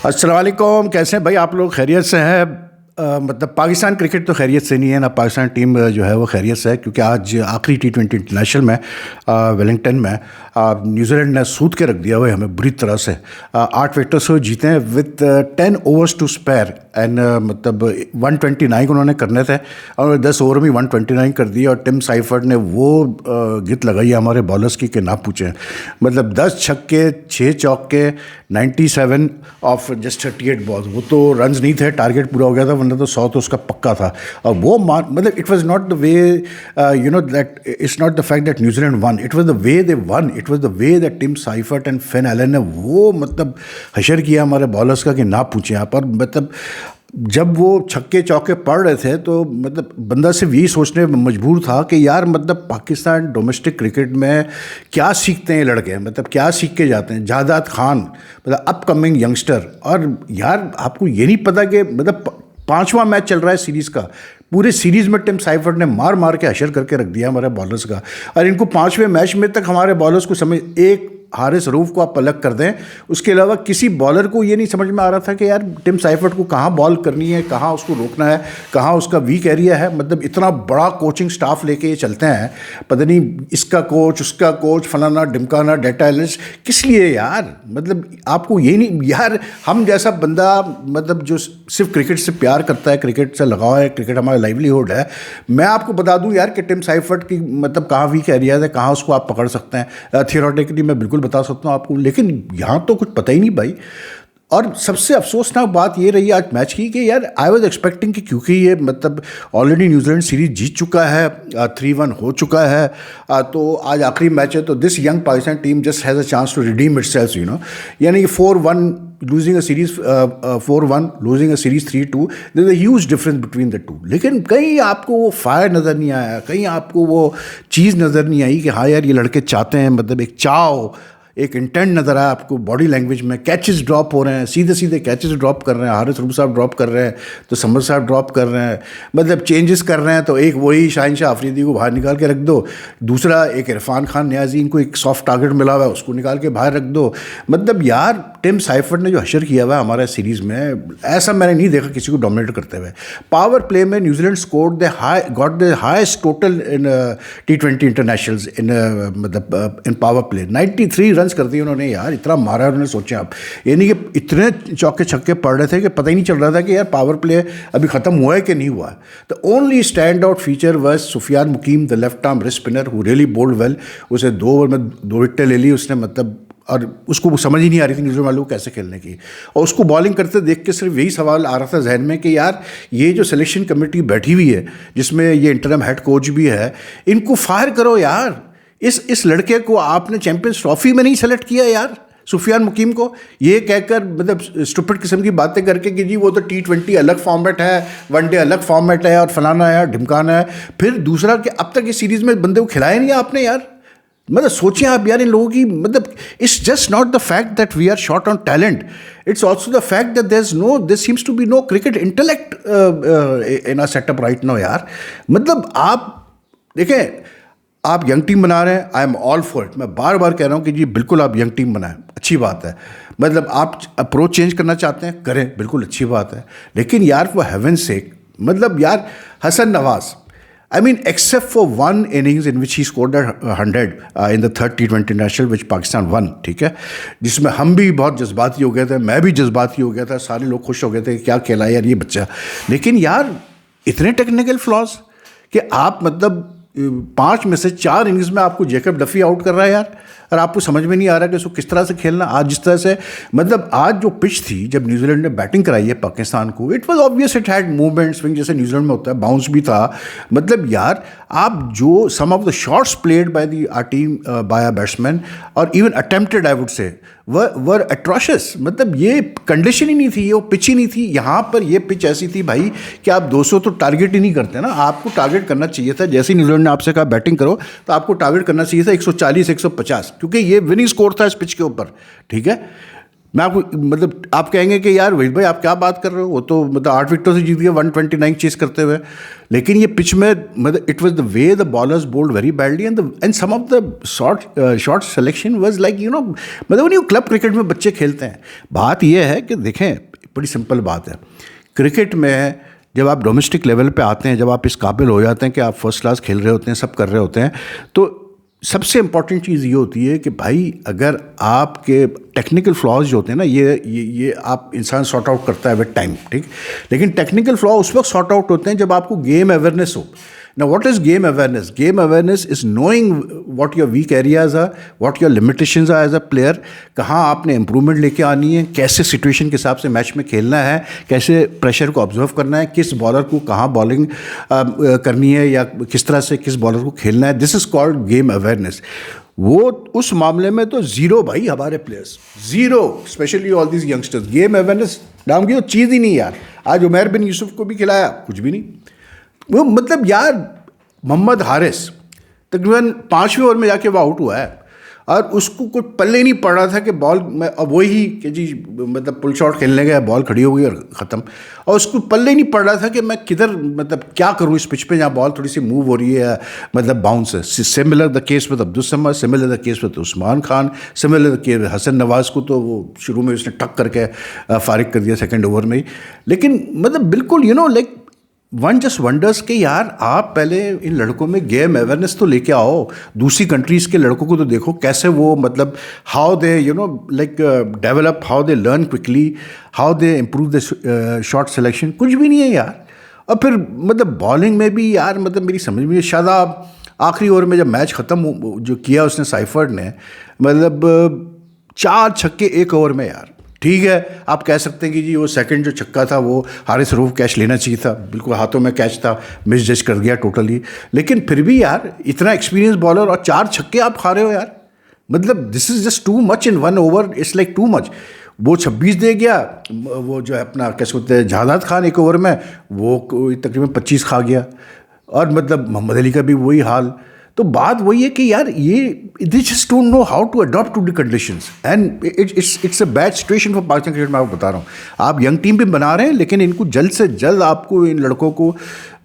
अस्सलाम वालेकुम। कैसे हैं भाई आप लोग? खैरियत से हैं? मतलब पाकिस्तान क्रिकेट तो खैरियत से नहीं है ना, पाकिस्तान टीम जो है वो खैरियत से है, क्योंकि आज आखिरी T20 इंटरनेशनल में वेलिंगटन में न्यूजीलैंड ने सूद के रख दिया हुआ है हमें बुरी तरह से। 8 विकेटों से जीते हैं with 10 overs to spare and मतलब 129 उन्होंने करने थे और 10 ओवर में 129 कर दिया। और टिम साइफर्ट ने वो गित लगाई है हमारे बॉलर्स की कि ना पूछें। मतलब 10 छक्के 6 चौके 97 ऑफ जस्ट 38 बॉल्स। वो तो रन्स नहीं थे, टारगेट पूरा हो गया था, वरना तो 100 तो उसका पक्का था। और वो मतलब it was not the way that it's not the fact that New Zealand won, it was the way they won, it was the way that Tim Seifert and Finn Allen ने वो मतलब हशर किया हमारे बॉलर्स का कि ना पूछें यहाँ पर। मतलब जब वो छक्के चौके पड़ रहे थे तो मतलब बंदा सिर्फ यही सोचने में मजबूर था कि यार मतलब पाकिस्तान डोमेस्टिक क्रिकेट में क्या सीखते हैं ये लड़के, मतलब क्या सीख के जाते हैं। जादाद खान मतलब अपकमिंग यंगस्टर, और यार आपको ये नहीं पता कि मतलब 5वां मैच चल रहा है सीरीज़ का, पूरे सीरीज़ में टिम साइफर्ट ने मार मार के हशर करके रख दिया हमारे बॉलर्स का। और इनको 5वें मैच में तक हमारे बॉलर्स को समझ, एक हारिस रऊफ को आप अलग कर दें, उसके अलावा किसी बॉलर को ये नहीं समझ में आ रहा था कि यार टिम साइफर्ट को कहाँ बॉल करनी है, कहाँ उसको रोकना है, कहाँ उसका वीक एरिया है। मतलब इतना बड़ा कोचिंग स्टाफ लेके ये चलते हैं, पता नहीं इसका कोच उसका कोच फलाना ढिमकाना डेटा एनालिस्ट, किस लिए यार? मतलब आपको ये नहीं यार, हम जैसा बंदा मतलब जो सिर्फ क्रिकेट से प्यार करता है, क्रिकेट से लगाव है, क्रिकेट हमारा लाइवलीहुड है, मैं आपको बता दूं यार कि टिम साइफर्ट की मतलब कहाँ वीक एरिया है, कहाँ उसको आप पकड़ सकते हैं। थियोरेटिकली मैं बिल्कुल बता सकता हूँ आपको, लेकिन यहाँ तो कुछ पता ही नहीं भाई। और सबसे अफसोसनाक बात ये रही आज मैच की कि यार आई वाज एक्सपेक्टिंग कि क्योंकि ये मतलब ऑलरेडी न्यूजीलैंड सीरीज जीत चुका है, 3-1 हो चुका है, तो आज आखिरी मैच है, तो this young Pakistan team just has a chance to redeem itself, यानी कि 4-1 losing a series 4-1 losing a series 3-2, there's a huge difference between the two। लेकिन कहीं आपको वो फायर नज़र नहीं आया, कहीं आपको वो चीज़ नज़र नहीं आई कि हाँ यार ये लड़के चाहते हैं, मतलब एक चाव, एक इंटेंट नज़र आया आपको बॉडी लैंग्वेज में। कैचेस ड्रॉप हो रहे हैं, सीधे सीधे कैचेस ड्रॉप कर रहे हैं, हारिस रऊफ साहब ड्रॉप कर रहे हैं तो समर साहब ड्रॉप कर रहे हैं, मतलब चेंजेस कर रहे हैं। तो एक वही शाहिन शाह अफरीदी को बाहर निकाल के रख दो, दूसरा एक इरफान खान न्याजी, इनको एक सॉफ्ट टारगेट मिला हुआ है उसको निकाल के बाहर रख दो। मतलब यार टिम साइफर्ट ने जो हशर किया हुआ है हमारे सीरीज़ में, ऐसा मैंने नहीं देखा किसी को डोमिनेट करते हुए। पावर प्ले में New Zealand scored got the highest total in T20 internationals in मतलब इन पावर प्ले। 93 रन कर दिए उन्होंने यार, इतना मारा उन्होंने, सोचा आप। यानी कि इतने चौके छक्के पड़ रहे थे कि पता ही नहीं चल रहा था कि यार पावर प्ले अभी ख़त्म हुआ है कि नहीं हुआ। The only stand out feature was Sufiyan Muqeem, the left arm wrist spinner who really bowled well. उसे 2 ओवर में 2 विकेटें ले ली उसने, मतलब, और उसको समझ ही नहीं आ रही थी न्यूजीलैंड वालों को कैसे खेलने की। और उसको बॉलिंग करते देख के सिर्फ यही सवाल आ रहा था जहन में कि यार ये जो सिलेक्शन कमेटी बैठी हुई है जिसमें ये इंटरम हेड कोच भी है, इनको फायर करो यार। इस लड़के को आपने चैंपियंस ट्रॉफी में नहीं सेलेक्ट किया यार, सुफियान मुकीम को, ये कहकर मतलब स्टूपिड किस्म की बातें करके कि जी वो तो T20 अलग फॉर्मेट है, वनडे अलग फॉर्मेट है और फलाना है ढिमकाना है। फिर दूसरा कि अब तक इस सीरीज़ में बंदे को खिलाया नहीं आपने यार। मतलब सोचें आप यार इन लोगों की, मतलब it's just not the fact that we are short on talent, it's also the fact that there seems to be no cricket intellect in a setup right now यार। मतलब आप देखें, आप यंग टीम बना रहे हैं, I am all for it. मैं बार बार कह रहा हूँ कि जी बिल्कुल आप यंग टीम बनाएं, अच्छी बात है। मतलब आप अप्रोच चेंज करना चाहते हैं, करें, बिल्कुल अच्छी बात है। लेकिन यार फॉर हेवन सेक, मतलब यार Hasan Nawaz, I mean, except for one innings in which he scored 100 in the third T20 international which Pakistan won, ठीक है, जिसमें हम भी बहुत जज्बाती हो गए थे, मैं भी जज्बाती हो गया था, सारे लोग खुश हो गए थे कि क्या खेला यार ये बच्चा। लेकिन यार इतने टेक्निकल फ्लॉज कि आप मतलब 5 में से 4 इनिंग्स में आपको जेकब डफी आउट कर रहा है यार, और आपको समझ में नहीं आ रहा कि उसको किस तरह से खेलना। आज जिस तरह से मतलब आज जो पिच थी जब न्यूजीलैंड ने बैटिंग कराई है पाकिस्तान को, it was obvious, it had movement swing जैसे न्यूजीलैंड में होता है, बाउंस भी था। मतलब यार आप जो some of the shots played by the our team by a batsman और even attempted I would say were atrocious. मतलब ये कंडीशन ही नहीं थी, ये वो पिच ही नहीं थी। यहाँ पर ये पिच ऐसी थी भाई कि आप 200 तो टारगेट ही नहीं करते ना, आपको टारगेट करना चाहिए था। जैसे ही न्यूजीलैंड ने आपसे कहा बैटिंग करो तो आपको टारगेट करना चाहिए था 140 150, क्योंकि ये विनिंग स्कोर था इस पिच के ऊपर, ठीक है। मैं आपको मतलब आप कहेंगे कि यार वहीद भाई आप क्या बात कर रहे हो, वो तो मतलब 8 विकेटों से जीत गया 129 चेस करते हुए। लेकिन ये पिच में मतलब it was the way the bowlers bowled very badly and some of the short selection was like you know, मतलब वो क्लब क्रिकेट में बच्चे खेलते हैं। बात ये है कि देखें, बड़ी सिंपल बात है, क्रिकेट में जब आप डोमेस्टिक लेवल पे आते हैं, जब आप इस काबिल हो जाते हैं कि आप फर्स्ट क्लास खेल रहे होते हैं, सब कर रहे होते हैं, तो सबसे इंपॉर्टेंट चीज़ ये होती है कि भाई अगर आपके टेक्निकल फ्लॉज जो होते हैं ना, ये आप इंसान सॉर्ट आउट करता है विद टाइम, ठीक। लेकिन टेक्निकल फ्लॉ उस वक्त सॉर्ट आउट होते हैं जब आपको गेम अवेयरनेस हो। ना what is game awareness? Game awareness is knowing what your weak areas are, what your limitations are as a player, कहाँ आपने इंप्रूवमेंट लेके आनी है, कैसे सिचुएशन के हिसाब से मैच में खेलना है, कैसे प्रेशर को ऑब्जर्व करना है, किस बॉलर को कहाँ बॉलिंग करनी है या किस तरह से किस बॉलर को खेलना है। This is called game awareness. वो उस मामले में तो ज़ीरो भाई, हमारे players zero, specially all these youngsters. Game awareness नाम की तो चीज़ ही नहीं यार। आज उमैर बिन यूसुफ को भी खिलाया, कुछ भी नहीं। वो मतलब यार मोहम्मद हारिस तकरीबन 5वें ओवर में जाके वो आउट हुआ है और उसको कुछ पल्ले नहीं पड़ रहा था कि बॉल में, अब वही कि जी मतलब पुल शॉट खेलने गया, बॉल खड़ी हो गई और ख़त्म। और उसको पल्ले नहीं पड़ रहा था कि मैं किधर मतलब क्या करूँ इस पिच पे जहाँ बॉल थोड़ी सी मूव हो रही है, मतलब बाउंस है। Similar the case with Abdul Samad, similar the case with Usman Khan, similar the case Hasan Nawaz को तो वो शुरू में उसने टक करके फारिग कर दिया सेकेंड ओवर में ही। लेकिन मतलब बिल्कुल लाइक वन जस्ट वंडर्स के यार आप पहले इन लड़कों में गेम अवेयरनेस तो लेके आओ। दूसरी कंट्रीज़ के लड़कों को तो देखो कैसे वो मतलब how they like develop, how they learn quickly, how they improve the shot selection. कुछ भी नहीं है यार। और फिर मतलब बॉलिंग में भी यार मतलब मेरी समझ में शादाब आखिरी ओवर में जब मैच ख़त्म जो किया उसने साइफर्ड ने, मतलब 4 छक्के 1 ओवर में यार। ठीक है, आप कह सकते हैं कि जी वो सेकंड जो छक्का था वो हारिस रऊफ कैच लेना चाहिए था, बिल्कुल हाथों में कैच था, मिस जज कर गया टोटली। लेकिन फिर भी यार इतना एक्सपीरियंस बॉलर और 4 छक्के आप खा रहे हो यार, मतलब this is just too much in 1 over, it's like too much. वो 26 दे गया, वो जो है अपना कैसे बोलते हैं जहादात खान 1 ओवर में वो तकरीबन 25 खा गया। और मतलब मोहम्मद अली का भी वही हाल। तो बात वही है कि यार ये they just don't know how to adopt to the conditions and it's a bad situation for Pakistan cricket. मैं आपको बता रहा हूँ, आप यंग टीम भी बना रहे हैं लेकिन इनको जल्द से जल्द आपको इन लड़कों को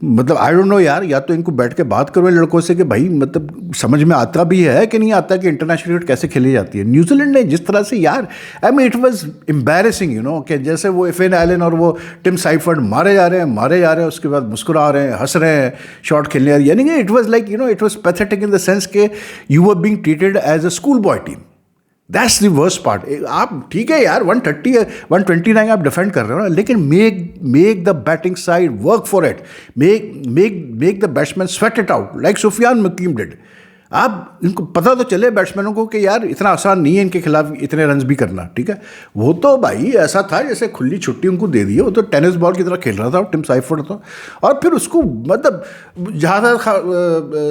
मतलब आई डोंट नो यार, या तो इनको बैठ के बात करो इन लड़कों से कि भाई मतलब समझ में आता भी है कि नहीं आता कि इंटरनेशनल क्रिकेट कैसे खेली जाती है। न्यूजीलैंड ने जिस तरह से यार I mean it was embarrassing कि जैसे वो एफएन एलन और वो टिम साइफर्ड मारे जा रहे हैं, उसके बाद मुस्कुरा रहे हैं, हंस रहे हैं शॉट खेलने, यानी कि it was like it was pathetic in the sense के you were being treated as a school boy team. That's the worst part. आप ठीक है यार 130 129 आप डिफेंड कर रहे हो ना, लेकिन make the batting side work for it, make the batsman sweat it out like Sufiyan Muqeem did. आप इनको पता तो चले बैट्समैनों को कि यार इतना आसान नहीं है इनके खिलाफ इतने रन्स भी करना, ठीक है। वो तो भाई ऐसा था जैसे खुली छुट्टी उनको दे दी है, वो तो टेनिस बॉल की तरह खेल रहा था टिम साइफर्ड तो। और फिर उसको मतलब जहादात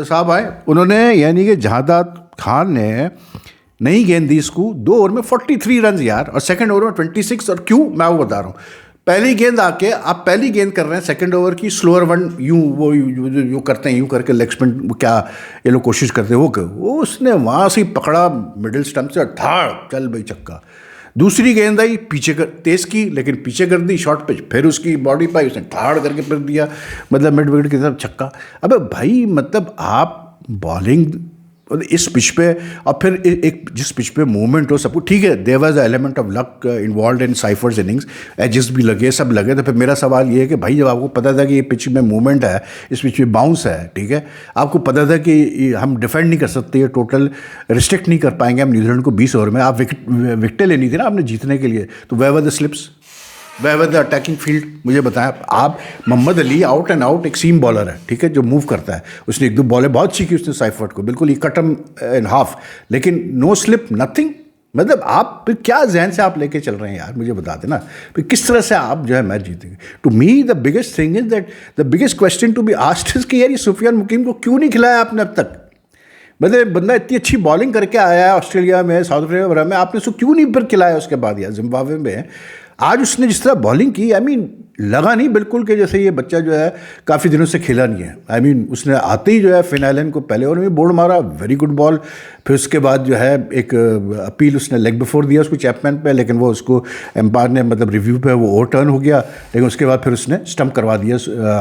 साहब आए, उन्होंने यानी कि जहादात खान ने नई गेंद दी इसको 2 ओवर में 43 रन यार, और सेकंड ओवर में 26। और क्यों मैं वो बता रहा हूँ, पहली गेंद आके आप पहली गेंद कर रहे हैं सेकंड ओवर की स्लोअर वन, यूँ करते हैं, यूँ करके लेग स्पिन क्या ये लोग कोशिश करते हैं, वो उसने वहाँ से पकड़ा मिडिल स्टंप से, ठाड़ चल भाई छक्का। दूसरी गेंद आई पीछे कर तेज़ की, लेकिन पीछे कर दी शॉर्ट पिच, फिर उसकी बॉडी पाई उसने ठाड़ करके फिर दिया, मतलब मिड विकेट की तरफ छक्का। अबे भाई मतलब आप बॉलिंग इस पिच पे, और फिर एक जिस पिच पे मूवमेंट हो सब कुछ ठीक है, there was a element of luck involve in Seifert's innings, edges भी लगे, सब लगे। तो फिर मेरा सवाल ये है कि भाई जब आपको पता था कि ये पिच में मूवमेंट है, इस पिच में बाउंस है, ठीक है, आपको पता था कि हम डिफेंड नहीं कर सकते, ये टोटल रिस्ट्रिक्ट नहीं कर पाएंगे हम न्यूजीलैंड को 20 ओवर में, आप विकेटें लेनी थी ना आपने जीतने के लिए, तो where were the slips, where were the attacking field? मुझे बताएं आप। Mohammad Ali out and out एक सीम बॉलर है, ठीक है, जो मूव करता है, उसने 1-2 बॉलें बहुत सीखी उसने साइफर्ड को, बिल्कुल ही कटम इन हाफ, लेकिन नो स्लिप नथिंग। मतलब आप फिर क्या जहन से आप लेके चल रहे हैं यार, मुझे बता देना फिर किस तरह से आप जो है मैच जीतेंगे। To me the biggest thing is that the biggest question to be asked is कि यार ये सुफियान मुकीम को क्यों नहीं खिलाया आपने अब तक? मतलब बंदा इतनी अच्छी बॉलिंग करके आया है ऑस्ट्रेलिया में, साउथ अफ्रीका में, आपने उसको क्यों नहीं फिर खिलाया उसके बाद यार जिम्बाब्वे में? आज उसने जिस तरह बॉलिंग की, आई मीन लगा नहीं बिल्कुल कि जैसे ये बच्चा जो है काफ़ी दिनों से खेला नहीं है। आई मीन उसने आते ही जो है फिन एलन को पहले ओवर में बोल्ड मारा, वेरी गुड बॉल। फिर उसके बाद जो है एक अपील उसने लेग बिफोर दिया उसको चैपमैन पे, लेकिन वो उसको एम्पायर ने मतलब रिव्यू पे वो ओवरटर्न हो गया, लेकिन उसके बाद फिर उसने स्टंप करवा दिया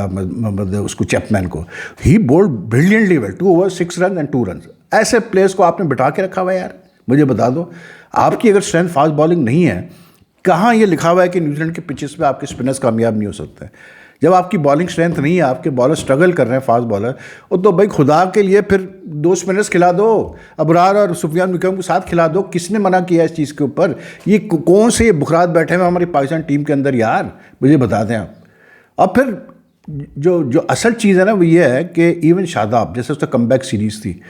मतलब उसको चैपमैन को। He bowled brilliantly well, 2 overs 6 runs and 2 runs। ऐसे प्लेयर्स को आपने बिठा के रखा हुआ है यार, मुझे बता दो। आपकी अगर स्ट्रेंथ फास्ट बॉलिंग नहीं है, कहाँ ये लिखा हुआ है कि न्यूजीलैंड के पिचेस पे आपके स्पिनर्स कामयाब नहीं हो सकते हैं? जब आपकी बॉलिंग स्ट्रेंथ नहीं है, आपके बॉलर स्ट्रगल कर रहे हैं फास्ट बॉलर, तो भाई खुदा के लिए फिर 2 स्पिनर्स खिला दो, अबरार और सुफियान बिकम को साथ खिला दो। किसने मना किया इस चीज़ के ऊपर? ये कौन से बुखरात बैठे हुए हमारी पाकिस्तान टीम के अंदर यार, मुझे बता दें आप। और फिर जो असल चीज़ है ना वो ये है कि इवन शादाब जैसे उसका कमबैक सीरीज़ थी,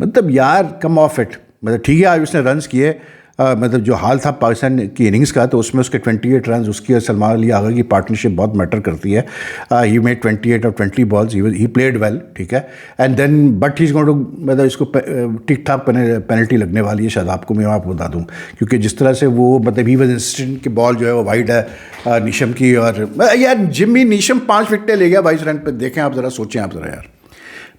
मतलब यार कम ऑफ इट। मतलब ठीक है आज उसने रन्स किए, मतलब जो हाल था पाकिस्तान की इनिंग्स का, तो उसमें उसके 28 रन, उसकी और सलमान अली आगा की पार्टनरशिप बहुत मैटर करती है। ही मेड 28 और 20 बॉल्स, ही प्लेड वेल, ठीक है। And then but he is going to, मतलब इसको ठीक ठाक पेनल्टी लगने वाली है शादाब को, मैं आपको बता दूँ, क्योंकि जिस तरह से वो मतलब ही वॉज इंसिडेंट की बॉल जो है वो वाइड है नीशम की, और यार जिम्मी नीशम 5 विकेटें ले गया 22 रन पर। देखें आप ज़रा, सोचें आप ज़रा यार,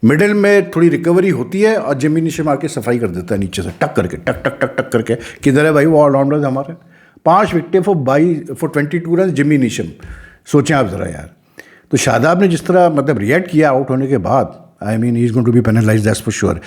मिडिल में थोड़ी रिकवरी होती है और जिम्मी नीशम आके सफाई कर देता है नीचे से, टक करके, टक टक टक टक करके। किधर है भाई वो ऑलराउंडर हमारे? 5 विकेटें फॉर 22 रन जिम्मी नीशम। सोचें आप ज़रा यार। तो शादाब ने जिस तरह मतलब रिएक्ट किया आउट होने के बाद, I mean he is going to be penalised, that's for sure.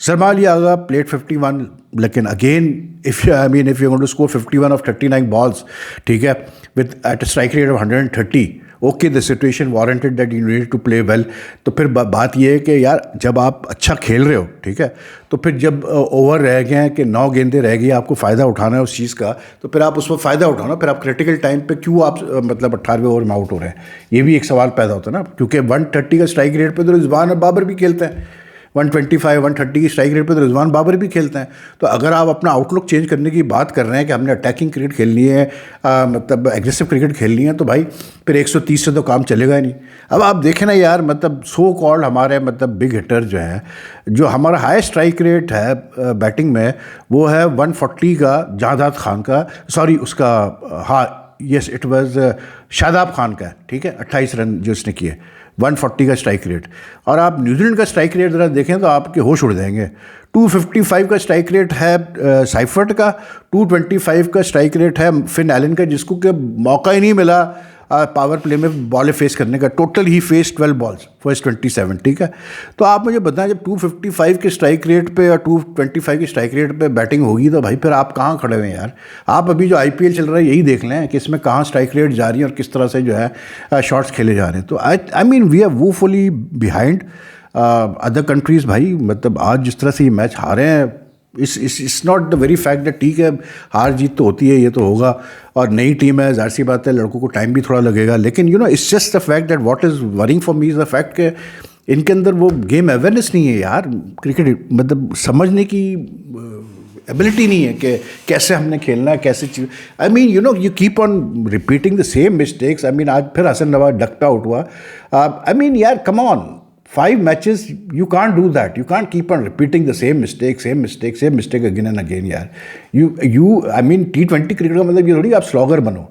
Salman Ali Agha played 51, लेकिन again if you going to score 51 of 39 balls, ठीक है, with at a strike rate of 130, okay the situation warranted that you need to play well. तो फिर बात ये है कि यार जब आप अच्छा खेल रहे हो, ठीक है, तो फिर जब ओवर रह गए हैं कि 9 गेंदें रह गई, आपको फ़ायदा उठाना है उस चीज़ का, तो फिर आप उसमें फ़ायदा उठाओ ना। फिर आप क्रिटिकल टाइम पे क्यों आप मतलब 18वें ओवर में आउट हो रहे हैं, ये भी एक सवाल पैदा होता है ना। क्योंकि 130 का स्ट्राइक रेट पे तो रिजवान और बाबर भी खेलते हैं, 125 130 की स्ट्राइक रेट पे तो रिजवान बाबर भी खेलते हैं। तो अगर आप अपना आउटलुक चेंज करने की बात कर रहे हैं कि हमने अटैकिंग क्रिकेट खेलनी है, मतलब एग्रेसिव क्रिकेट खेलनी है, तो भाई फिर 130 से तो काम चलेगा ही नहीं। अब आप देखें ना यार, मतलब सो कॉल्ड हमारे मतलब बिग हिटर जो हैं, जो हमारा हाई स्ट्राइक रेट है बैटिंग में, वो है 140 का जहादात खान का, सॉरी उसका, हाँ yes it was Shadab Khan का, ठीक है, 28 रन जो उसने किए, 140 का स्ट्राइक रेट। और आप न्यूजीलैंड का स्ट्राइक रेट ज़रा देखें तो आपके होश उड़ जाएंगे। 255 का स्ट्राइक रेट है साइफर्ट का, 225 का स्ट्राइक रेट है फिन एलन का, जिसको कि मौका ही नहीं मिला पावर प्ले में बॉलें फेस करने का। टोटल ही फेस 12 बॉल्स फर्स्ट 27, ठीक है। तो आप मुझे बताएं, जब 255 के स्ट्राइक रेट पे और 225 के स्ट्राइक रेट पे बैटिंग होगी, तो भाई फिर आप कहाँ खड़े हुए हैं यार? आप अभी जो IPL चल रहा है यही देख लें कि इसमें कहाँ स्ट्राइक रेट जा रही है और किस तरह से जो है शॉट्स खेले जा रहे हैं। तो I mean we are woefully behind other countries भाई। मतलब आज जिस तरह से ये मैच हारे हैं, it's not the very fact that ठीक है हार जीत तो होती है, ये तो होगा, और नई टीम है, जाहिर सी बात है लड़कों को टाइम भी थोड़ा लगेगा, लेकिन you know it's just the fact that what is worrying for me is the fact कि इनके अंदर वो गेम अवेयरनेस नहीं है यार, क्रिकेट मतलब समझने की एबिलिटी नहीं है कि कैसे हमने खेलना है, कैसे चीज। I mean you know you keep on repeating the same mistakes. I mean आज फिर हसन नवाज डक्ट आउट हुआ। आई मीन यार come on, 5 matches, you can't do that. You can't keep on repeating the same mistake again and again यार। I mean T20 cricket का मतलब ये थोड़ी आप स्लॉगर बनो।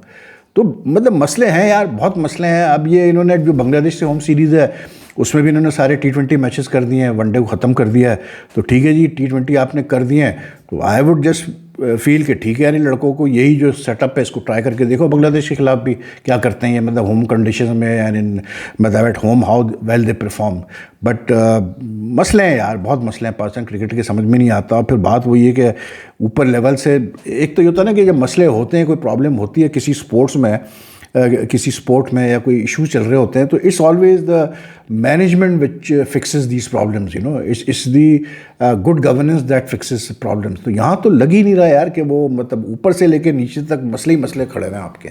तो मतलब मसले हैं यार, बहुत मसले हैं। अब ये इन्होंने जो बांग्लादेश से होम सीरीज़ है उसमें भी इन्होंने सारे T20 मैचेस कर दिए हैं, वनडे को ख़त्म कर दिया है। तो ठीक है जी, T20 आपने कर दिए हैं, तो आई वुड जस्ट फील कि ठीक है यार, लड़कों को यही जो सेटअप है इसको ट्राई करके देखो। बांग्लादेश के खिलाफ भी क्या करते हैं ये, मतलब होम कंडीशन में एंड इन मतलब at home how well they perform. But मसले हैं यार, बहुत मसले हैं पाकिस्तान क्रिकेट के, समझ में नहीं आता। और फिर बात वो ये कि ऊपर लेवल से एक तो ये होता है ना कि जब मसले होते हैं, कोई प्रॉब्लम होती है किसी स्पोर्ट्स में, किसी स्पोर्ट में या कोई इशू चल रहे होते हैं, तो it's always the management which fixes these problems, you know, it's the good governance that fixes problems. तो यहाँ तो लग ही नहीं रहा यार कि वो मतलब ऊपर से लेकर नीचे तक मसले ही मसले खड़े हैं आपके।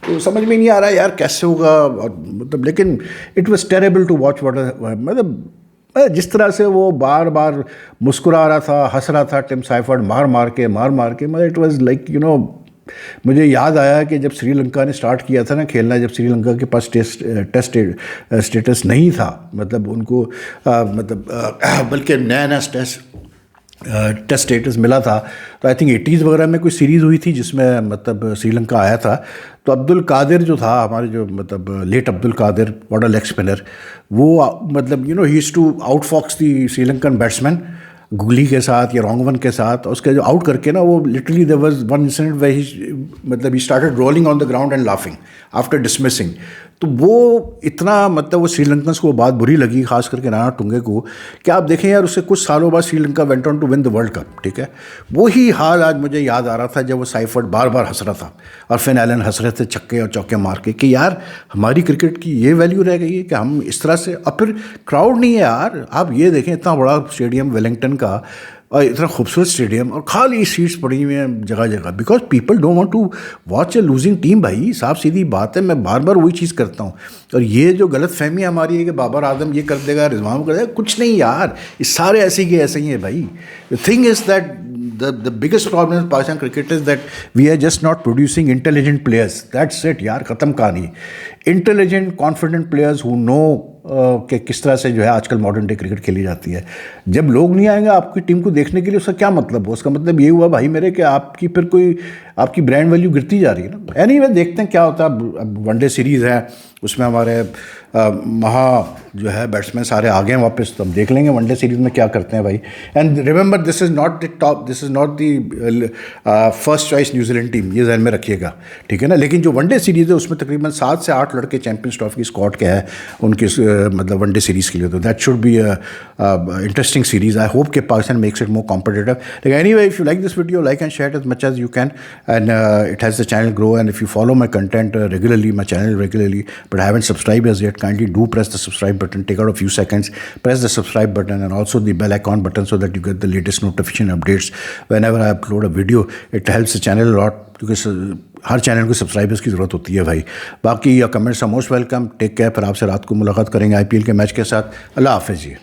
तो समझ में नहीं आ रहा यार कैसे होगा, और मतलब लेकिन it was terrible to watch मतलब जिस तरह से वो बार बार मुस्कुरा रहा था, हंस रहा था टिम साइफर्ट, मार मार के मतलब it was like you no. मुझे याद आया कि जब श्रीलंका ने स्टार्ट किया था ना खेलना, जब श्रीलंका के पास टेस्ट स्टेटस नहीं था, मतलब उनको मतलब बल्कि नया टेस्ट टेस्ट स्टेटस मिला था। तो आई थिंक 80s वगैरह में कोई सीरीज़ हुई थी जिसमें मतलब श्रीलंका आया था। तो अब्दुल कादिर जो था हमारे, जो मतलब late Abdul Qadir, what a leg spinner, वो मतलब he used to outfox the Sri Lankan batsman googly के साथ या रोंगवन के साथ। उसके जो आउट करके ना, वो literally there was one incident वे ही मतलब he started rolling on the ground and laughing after dismissing. तो वो इतना मतलब वो श्रीलंकन्स को बात बुरी लगी, खास करके राणा टुंगे को, कि आप देखें यार उससे कुछ सालों बाद Sri Lanka went on to win the world cup. ठीक है, वही हाल आज मुझे याद आ रहा था जब वो साइफर्ड बार बार हंस रहा था और फिन एलन हंस रहे थे छक्के और चौके मार के, कि यार हमारी क्रिकेट की ये वैल्यू रह गई है कि हम इस तरह से। और फिर क्राउड नहीं है यार, आप ये देखें इतना बड़ा स्टेडियम वेलिंगटन का, और इतना खूबसूरत स्टेडियम, और खाली सीट्स पड़ी हुई हैं जगह जगह, because people don't want to watch a losing team. भाई साफ सीधी बात है, मैं बार बार वही चीज़ करता हूँ। और ये जो गलत फहमी हमारी है कि बाबर आजम ये कर देगा, रिजवान कर देगा, कुछ नहीं यार, ये सारे ऐसे ही ऐसे ही हैं भाई। The thing is that the biggest problem in Pakistan cricket is that we are just not producing intelligent players. That's it यार, ख़त्म कहानी। Intelligent confident players who know कि किस तरह से जो है आजकल मॉडर्न डे क्रिकेट खेली जाती है। जब लोग नहीं आएंगे आपकी टीम को देखने के लिए, उसका क्या मतलब हो? उसका मतलब ये हुआ भाई मेरे कि आपकी फिर कोई आपकी ब्रांड वैल्यू गिरती जा रही है ना। एनीवे देखते हैं क्या होता है। अब वनडे सीरीज़ है, उसमें हमारे जो है बैट्समैन सारे आ गए हैं वापस, तो हम देख लेंगे वनडे सीरीज़ में क्या करते हैं भाई। And remember, this is not the top, this is not the first choice New Zealand team, ये जहन में रखिएगा, ठीक है ना। लेकिन जो वनडे सीरीज़ है उसमें तकरीबन 7 से 8 लड़के चैंपियंस ट्रॉफी की स्क्वाड के हैं उनके मतलब वनडे सीरीज़ के लिए। तो that should be interesting series. I hope कि Pakistan makes it more competitive. लेकिन anyway, if you like this video, like and share as much as you can, and it has the channel grow. And if you follow my content regularly, my channel regularly, but haven't subscribed as yet, kindly do press the subscribe button. Take out a few seconds, press the subscribe button and also the bell icon button so that you get the latest notification updates whenever I upload a video. It helps the channel a lot क्योंकि हर channel को subscribers की ज़रूरत होती है भाई। बाकी या comments are most welcome. Take care. फिर आपसे रात को मुलाकात करेंगे IPL के मैच के साथ। अल्लाह हाफ़िज़ जी।